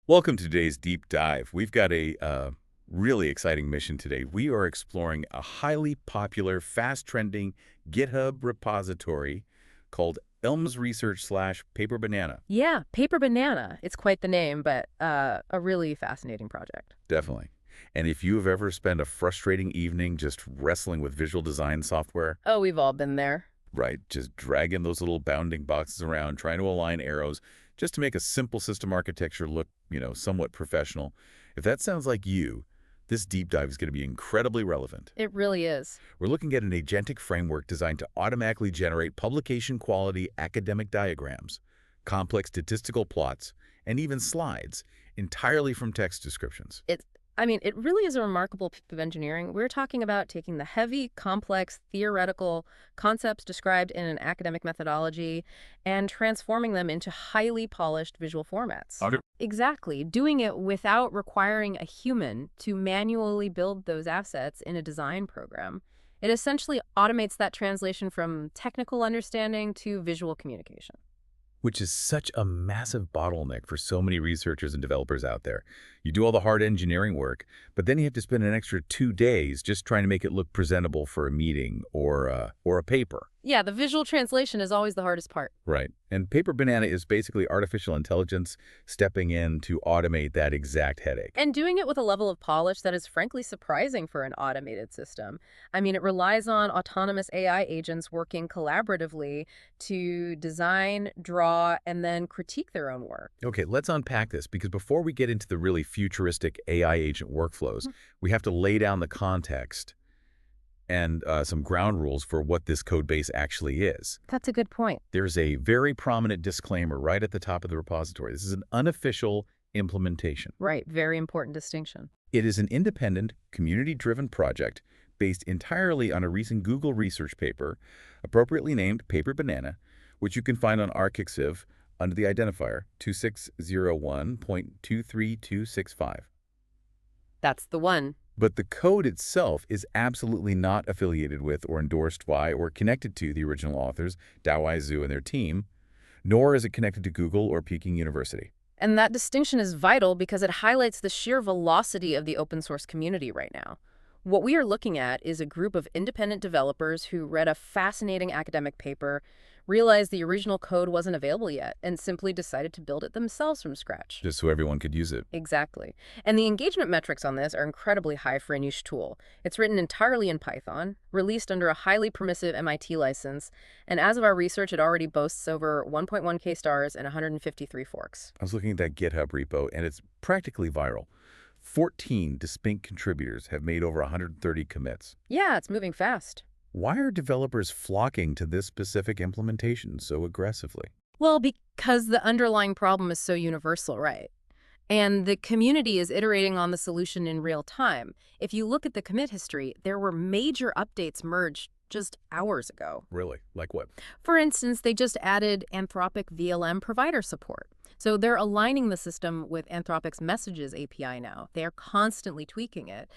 Welcome to today's deep dive. We've got a really exciting mission today. We are exploring a highly popular, fast-trending GitHub repository called Elms Research slash PaperBanana. Yeah, PaperBanana. It's quite the name, but a really fascinating project. Definitely. And if you have ever spent a frustrating evening just wrestling with visual design software, Oh, we've all been there. right, just dragging those little bounding boxes around, trying to align arrows just to make a simple system architecture look, somewhat professional. If that sounds like you, this deep dive is going to be incredibly relevant. It really is. We're looking at an agentic framework designed to automatically generate publication-quality academic diagrams, complex statistical plots, and even slides entirely from text descriptions. It really is a remarkable piece of engineering. We're talking about taking the heavy, complex, theoretical concepts described in an academic methodology and transforming them into highly polished visual formats. Okay. Exactly. Doing it without requiring a human to manually build those assets in a design program. It essentially automates that translation from technical understanding to visual communication. Which is such a massive bottleneck for so many researchers and developers out there. You do all the hard engineering work, but then you have to spend an extra 2 days just trying to make it look presentable for a meeting or a paper. Yeah, the visual translation is always the hardest part. Right. And PaperBanana is basically artificial intelligence stepping in to automate that exact headache. And doing it with a level of polish that is frankly surprising for an automated system. It relies on autonomous AI agents working collaboratively to design, draw, and then critique their own work. Okay, let's unpack this because before we get into the really futuristic AI agent workflows, we have to lay down the context and some ground rules for what this code base actually is. That's a good point. There's a very prominent disclaimer right at the top of the repository. This is an unofficial implementation. Right, very important distinction. It is an independent, community-driven project based entirely on a recent Google research paper, appropriately named PaperBanana, which you can find on arXiv under the identifier 2601.23265. That's the one. But the code itself is absolutely not affiliated with or endorsed by or connected to the original authors, Dao Zhu and their team, nor is it connected to Google or Peking University. And that distinction is vital because it highlights the sheer velocity of the open source community right now. What we are looking at is a group of independent developers who read a fascinating academic paper, realized the original code wasn't available yet, and simply decided to build it themselves from scratch. Just so everyone could use it. Exactly. And the engagement metrics on this are incredibly high for a niche tool. It's written entirely in Python, released under a highly permissive MIT license, and as of our research, it already boasts over 1.1K stars and 153 forks. I was looking at that GitHub repo, and it's practically viral. 14 distinct contributors have made over 130 commits. Yeah, it's moving fast. Why are developers flocking to this specific implementation so aggressively? Well, because the underlying problem is so universal, right? And the community is iterating on the solution in real time. If you look at the commit history, there were major updates merged just hours ago. Really? Like what? For instance, they just added Anthropic VLM provider support. So they're aligning the system with Anthropic's Messages API now. They are constantly tweaking it.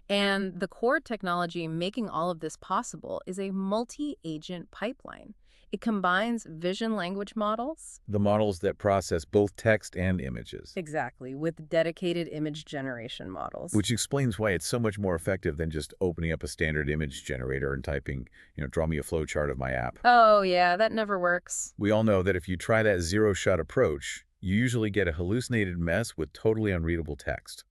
And the core technology making all of this possible is a multi-agent pipeline. It combines vision language models. The models that process both text and images. Exactly, with dedicated image generation models. Which explains why it's so much more effective than just opening up a standard image generator and typing, draw me a flowchart of my app. Oh, yeah, that never works. We all know that if you try that zero-shot approach, you usually get a hallucinated mess with totally unreadable text.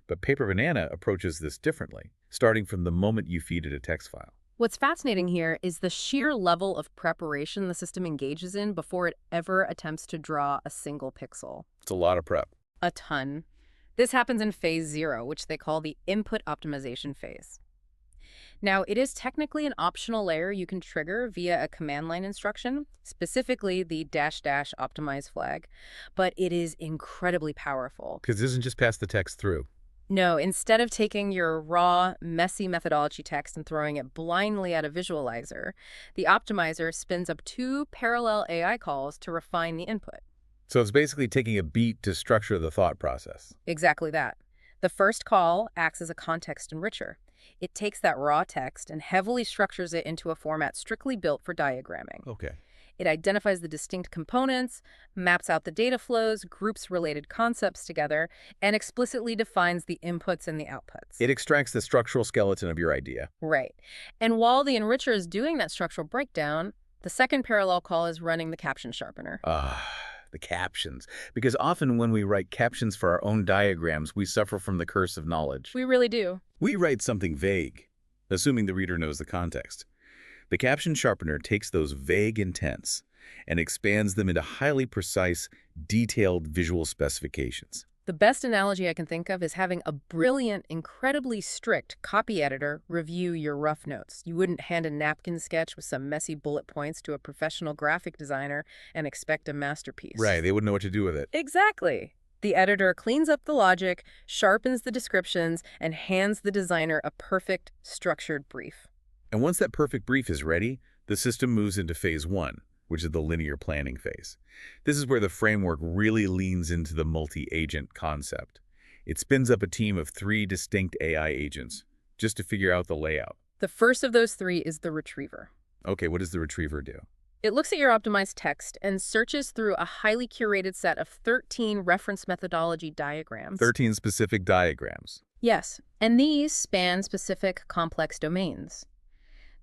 But PaperBanana approaches this differently, starting from the moment you feed it a text file. What's fascinating here is the sheer level of preparation the system engages in before it ever attempts to draw a single pixel. It's a lot of prep. A ton. This happens in phase 0, which they call the input optimization phase. Now, it is technically an optional layer you can trigger via a command line instruction, specifically the -- optimize flag, but it is incredibly powerful. Because it doesn't just pass the text through. No, instead of taking your raw, messy methodology text and throwing it blindly at a visualizer, the optimizer spins up 2 parallel AI calls to refine the input. So it's basically taking a beat to structure the thought process. Exactly that. The first call acts as a context enricher. It takes that raw text and heavily structures it into a format strictly built for diagramming. Okay. It identifies the distinct components, maps out the data flows, groups related concepts together, and explicitly defines the inputs and the outputs. It extracts the structural skeleton of your idea. Right. And while the enricher is doing that structural breakdown, the second parallel call is running the caption sharpener. The captions. Because often when we write captions for our own diagrams, we suffer from the curse of knowledge. We really do. We write something vague, assuming the reader knows the context. The caption sharpener takes those vague intents and expands them into highly precise, detailed visual specifications. The best analogy I can think of is having a brilliant, incredibly strict copy editor review your rough notes. You wouldn't hand a napkin sketch with some messy bullet points to a professional graphic designer and expect a masterpiece. Right, they wouldn't know what to do with it. Exactly. The editor cleans up the logic, sharpens the descriptions, and hands the designer a perfect, structured brief. And once that perfect brief is ready, the system moves into phase 1, which is the linear planning phase. This is where the framework really leans into the multi-agent concept. It spins up a team of 3 distinct AI agents just to figure out the layout. The first of those 3 is the retriever. Okay, what does the retriever do? It looks at your optimized text and searches through a highly curated set of 13 reference methodology diagrams. 13 specific diagrams. Yes, and these span specific complex domains.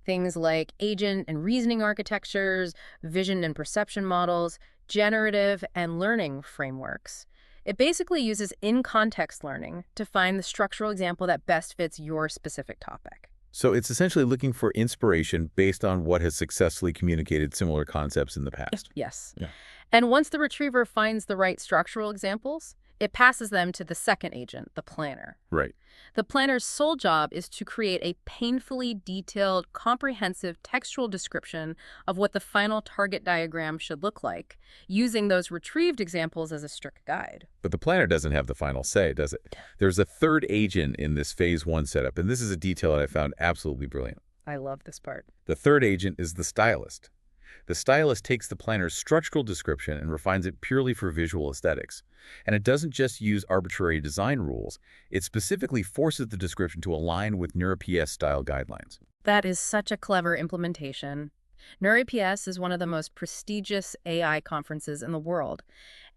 Things like agent and reasoning architectures, vision and perception models, generative and learning frameworks. It basically uses in-context learning to find the structural example that best fits your specific topic. So it's essentially looking for inspiration based on what has successfully communicated similar concepts in the past. Yes. Yeah. And once the retriever finds the right structural examples, it passes them to the second agent, the planner. Right. The planner's sole job is to create a painfully detailed, comprehensive textual description of what the final target diagram should look like, using those retrieved examples as a strict guide. But the planner doesn't have the final say, does it? There's a third agent in this phase 1 setup, and this is a detail that I found absolutely brilliant. I love this part. The third agent is the stylist. The stylist takes the planner's structural description and refines it purely for visual aesthetics. And it doesn't just use arbitrary design rules. It specifically forces the description to align with NeurIPS-style guidelines. That is such a clever implementation. NeurIPS is one of the most prestigious AI conferences in the world,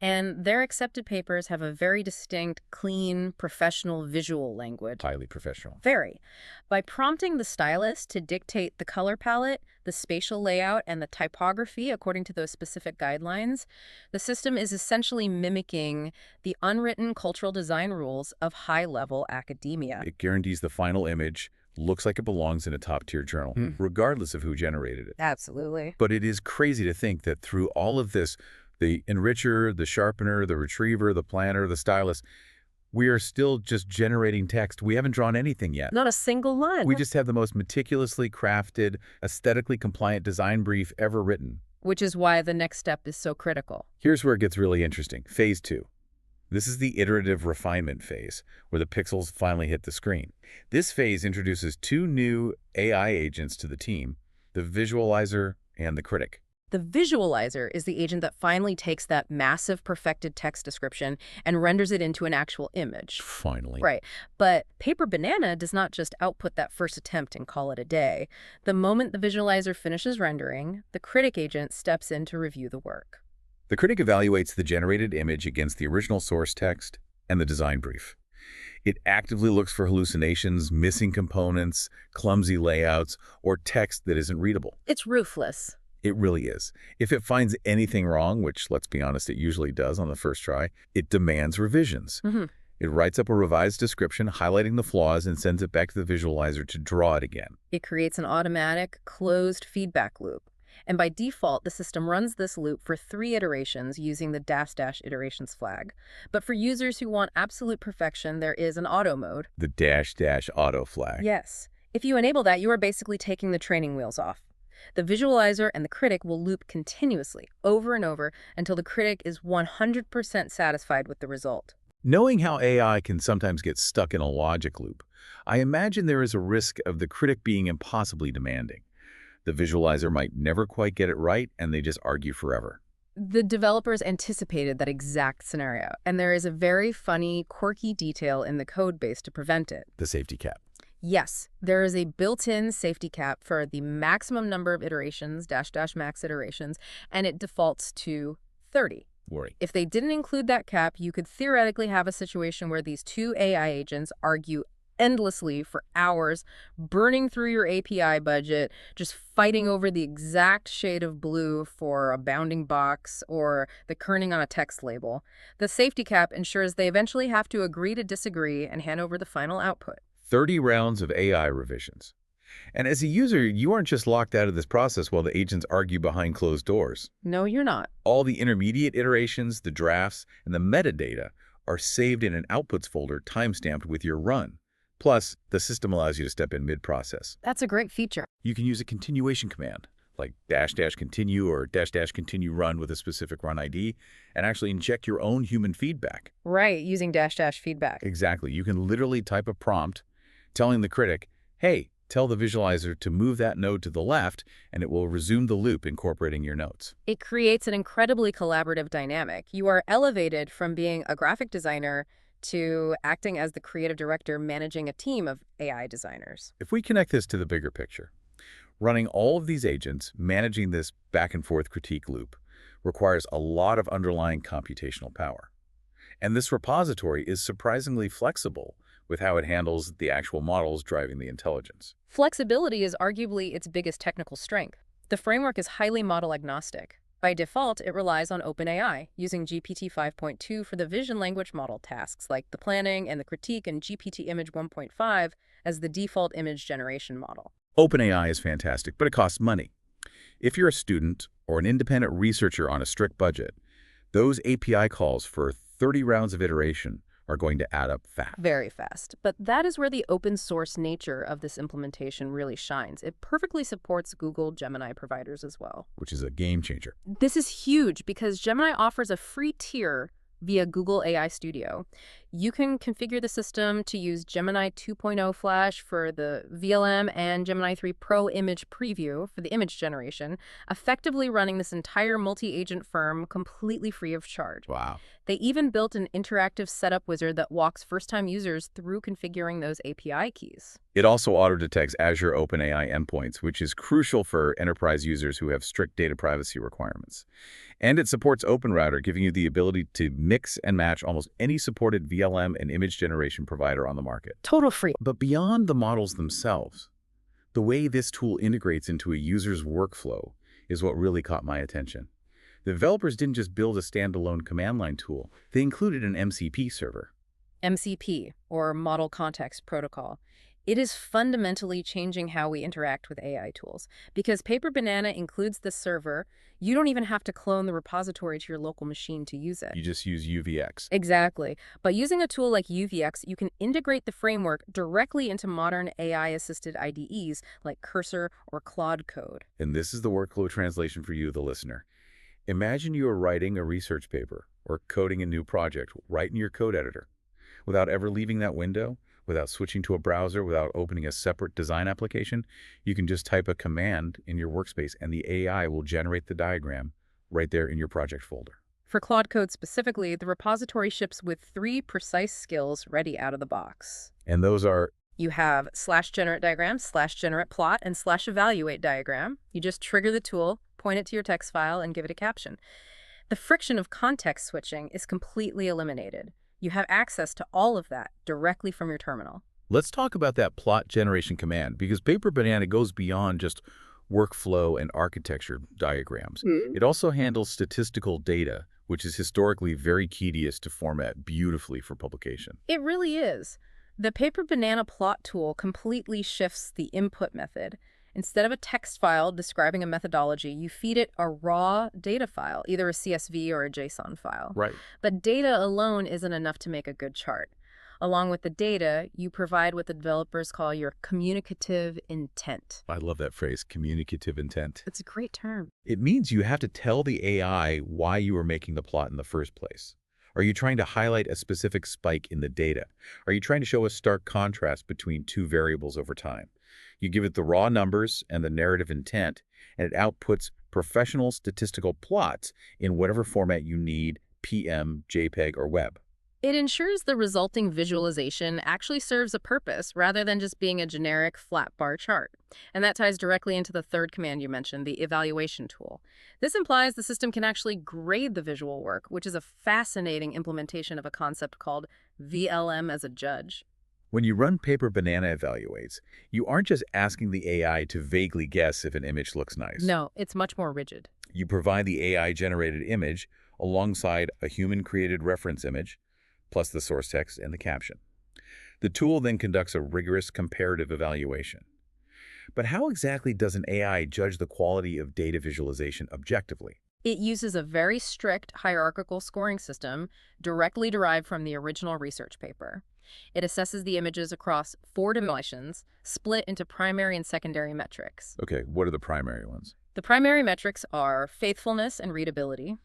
and their accepted papers have a very distinct, clean, professional visual language. Highly professional. Very. By prompting the stylist to dictate the color palette, the spatial layout, and the typography according to those specific guidelines, the system is essentially mimicking the unwritten cultural design rules of high-level academia. It guarantees the final image looks like it belongs in a top-tier journal, regardless of who generated it. Absolutely. But it is crazy to think that through all of this, the enricher, the sharpener, the retriever, the planner, the stylist, we are still just generating text. We haven't drawn anything yet. Not a single line. We just have the most meticulously crafted, aesthetically compliant design brief ever written. Which is why the next step is so critical. Here's where it gets really interesting. Phase 2. This is the iterative refinement phase, where the pixels finally hit the screen. This phase introduces 2 new AI agents to the team, the Visualizer and the Critic. The visualizer is the agent that finally takes that massive perfected text description and renders it into an actual image. Finally. Right. But PaperBanana does not just output that first attempt and call it a day. The moment the visualizer finishes rendering, the critic agent steps in to review the work. The critic evaluates the generated image against the original source text and the design brief. It actively looks for hallucinations, missing components, clumsy layouts, or text that isn't readable. It's ruthless. It really is. If it finds anything wrong, which, let's be honest, it usually does on the first try, it demands revisions. It writes up a revised description highlighting the flaws and sends it back to the visualizer to draw it again. It creates an automatic, closed feedback loop. And by default, the system runs this loop for 3 iterations using the -- iterations flag. But for users who want absolute perfection, there is an auto mode. The -- auto flag. Yes. If you enable that, you are basically taking the training wheels off. The visualizer and the critic will loop continuously, over and over, until the critic is 100% satisfied with the result. Knowing how AI can sometimes get stuck in a logic loop, I imagine there is a risk of the critic being impossibly demanding. The visualizer might never quite get it right, and they just argue forever. The developers anticipated that exact scenario, and there is a very funny, quirky detail in the code base to prevent it. The safety cap. Yes, there is a built-in safety cap for the maximum number of iterations, dash dash max iterations, and it defaults to 30. Worry. If they didn't include that cap, you could theoretically have a situation where these two AI agents argue endlessly for hours, burning through your API budget, just fighting over the exact shade of blue for a bounding box or the kerning on a text label. The safety cap ensures they eventually have to agree to disagree and hand over the final output. 30 rounds of AI revisions. And as a user, you aren't just locked out of this process while the agents argue behind closed doors. No, you're not. All the intermediate iterations, the drafts, and the metadata are saved in an outputs folder timestamped with your run. Plus, the system allows you to step in mid-process. That's a great feature. You can use a continuation command, like dash dash continue or dash dash continue run with a specific run ID, and actually inject your own human feedback. Right, using dash dash feedback. Exactly. You can literally type a prompt telling the critic, hey, tell the visualizer to move that node to the left, and it will resume the loop incorporating your notes. It creates an incredibly collaborative dynamic. You are elevated from being a graphic designer to acting as the creative director managing a team of AI designers. If we connect this to the bigger picture, running all of these agents, managing this back-and-forth critique loop, requires a lot of underlying computational power. And this repository is surprisingly flexible with how it handles the actual models driving the intelligence. Flexibility is arguably its biggest technical strength. The framework is highly model agnostic. By default, it relies on OpenAI, using GPT-5.2 for the vision language model tasks like the planning and the critique, and GPT Image 1.5 as the default image generation model. OpenAI is fantastic, but it costs money. If you're a student or an independent researcher on a strict budget, those API calls for 30 rounds of iteration are going to add up fast. Very fast. But that is where the open source nature of this implementation really shines. It perfectly supports Google Gemini providers as well. Which is a game changer. This is huge because Gemini offers a free tier via Google AI Studio. You can configure the system to use Gemini 2.0 Flash for the VLM and Gemini 3 Pro Image Preview for the image generation, effectively running this entire multi-agent firm completely free of charge. Wow. They even built an interactive setup wizard that walks first-time users through configuring those API keys. It also auto-detects Azure OpenAI endpoints, which is crucial for enterprise users who have strict data privacy requirements. And it supports OpenRouter, giving you the ability to mix and match almost any supported VLM and image generation provider on the market. Total free. But beyond the models themselves, the way this tool integrates into a user's workflow is what really caught my attention. The developers didn't just build a standalone command line tool, they included an MCP server. MCP, or Model Context Protocol. It is fundamentally changing how we interact with AI tools. Because PaperBanana includes the server, you don't even have to clone the repository to your local machine to use it. You just use UVX. Exactly. By using a tool like UVX, you can integrate the framework directly into modern AI-assisted IDEs like Cursor or Claude Code. And this is the workflow translation for you, the listener. Imagine you are writing a research paper or coding a new project right in your code editor. Without ever leaving that window, without switching to a browser, without opening a separate design application, you can just type a command in your workspace and the AI will generate the diagram right there in your project folder. For Claude Code specifically, the repository ships with 3 precise skills ready out of the box. And those are... You have /generate diagram, /generate plot, and /evaluate diagram. You just trigger the tool, point it to your text file, and give it a caption. The friction of context switching is completely eliminated. You have access to all of that directly from your terminal. Let's talk about that plot generation command, because PaperBanana goes beyond just workflow and architecture diagrams. It also handles statistical data, which is historically very tedious to format beautifully for publication. It really is. The PaperBanana plot tool completely shifts the input method. Instead of a text file describing a methodology, you feed it a raw data file, either a CSV or a JSON file. Right. But data alone isn't enough to make a good chart. Along with the data, you provide what the developers call your communicative intent. I love that phrase, communicative intent. It's a great term. It means you have to tell the AI why you are making the plot in the first place. Are you trying to highlight a specific spike in the data? Are you trying to show a stark contrast between two variables over time? You give it the raw numbers and the narrative intent, and it outputs professional statistical plots in whatever format you need, PM, JPEG, or web. It ensures the resulting visualization actually serves a purpose rather than just being a generic flat bar chart. And that ties directly into the third command you mentioned, the evaluation tool. This implies the system can actually grade the visual work, which is a fascinating implementation of a concept called VLM as a judge. When you run PaperBanana evaluates, you aren't just asking the AI to vaguely guess if an image looks nice. No, it's much more rigid. You provide the AI-generated image alongside a human-created reference image, plus the source text and the caption. The tool then conducts a rigorous comparative evaluation. But how exactly does an AI judge the quality of data visualization objectively? It uses a very strict hierarchical scoring system directly derived from the original research paper. It assesses the images across 4 dimensions, split into primary and secondary metrics. Okay, what are the primary ones? The primary metrics are faithfulness and readability.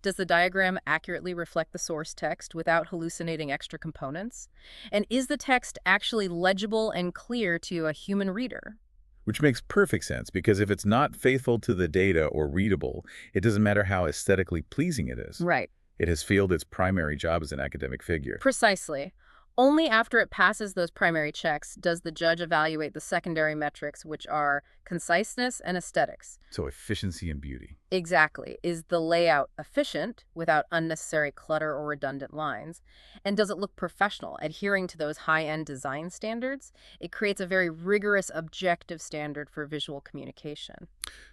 Does the diagram accurately reflect the source text without hallucinating extra components? And is the text actually legible and clear to a human reader? Which makes perfect sense, because if it's not faithful to the data or readable, it doesn't matter how aesthetically pleasing it is. Right. It has failed its primary job as an academic figure. Precisely. Only after it passes those primary checks does the judge evaluate the secondary metrics, which are conciseness and aesthetics. So efficiency and beauty. Exactly. Is the layout efficient without unnecessary clutter or redundant lines? And does it look professional, adhering to those high-end design standards? It creates a very rigorous objective standard for visual communication.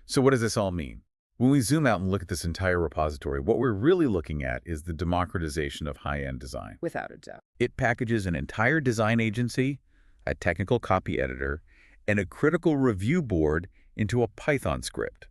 So what does this all mean? When we zoom out and look at this entire repository, what we're really looking at is the democratization of high-end design. Without a doubt. It packages an entire design agency, a technical copy editor, and a critical review board into a Python script.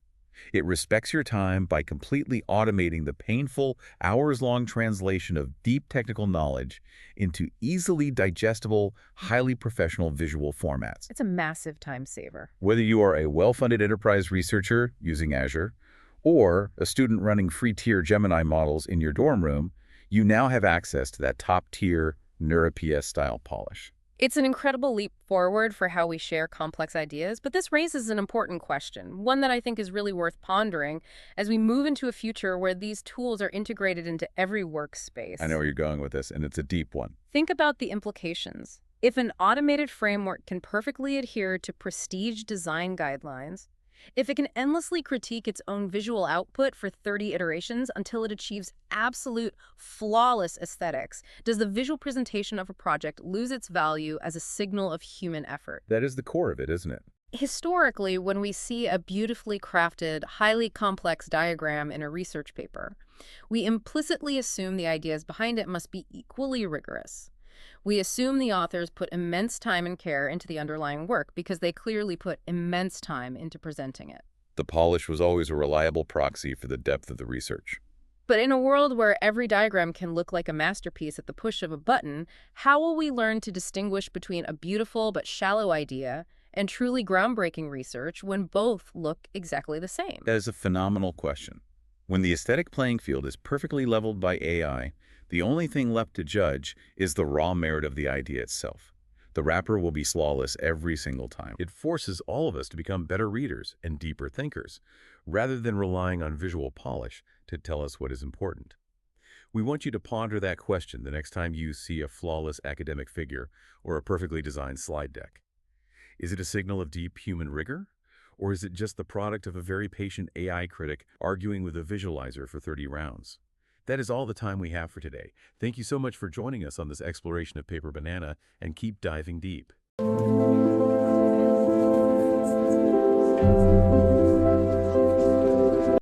It respects your time by completely automating the painful, hours-long translation of deep technical knowledge into easily digestible, highly professional visual formats. It's a massive time saver. Whether you are a well-funded enterprise researcher using Azure, or a student running free-tier Gemini models in your dorm room, you now have access to that top-tier NeurIPS-style polish. It's an incredible leap forward for how we share complex ideas, but this raises an important question, one that I think is really worth pondering as we move into a future where these tools are integrated into every workspace. I know where you're going with this, and it's a deep one. Think about the implications. If an automated framework can perfectly adhere to prestige design guidelines, if it can endlessly critique its own visual output for 30 iterations until it achieves absolute flawless aesthetics, does the visual presentation of a project lose its value as a signal of human effort? That is the core of it, isn't it? Historically, when we see a beautifully crafted, highly complex diagram in a research paper, we implicitly assume the ideas behind it must be equally rigorous. We assume the authors put immense time and care into the underlying work because they clearly put immense time into presenting it. The polish was always a reliable proxy for the depth of the research. But in a world where every diagram can look like a masterpiece at the push of a button, how will we learn to distinguish between a beautiful but shallow idea and truly groundbreaking research when both look exactly the same? That is a phenomenal question. When the aesthetic playing field is perfectly leveled by AI, the only thing left to judge is the raw merit of the idea itself. The wrapper will be flawless every single time. It forces all of us to become better readers and deeper thinkers, rather than relying on visual polish to tell us what is important. We want you to ponder that question the next time you see a flawless academic figure or a perfectly designed slide deck. Is it a signal of deep human rigor? Or is it just the product of a very patient AI critic arguing with a visualizer for 30 rounds? That is all the time we have for today. Thank you so much for joining us on this exploration of PaperBanana, and keep diving deep.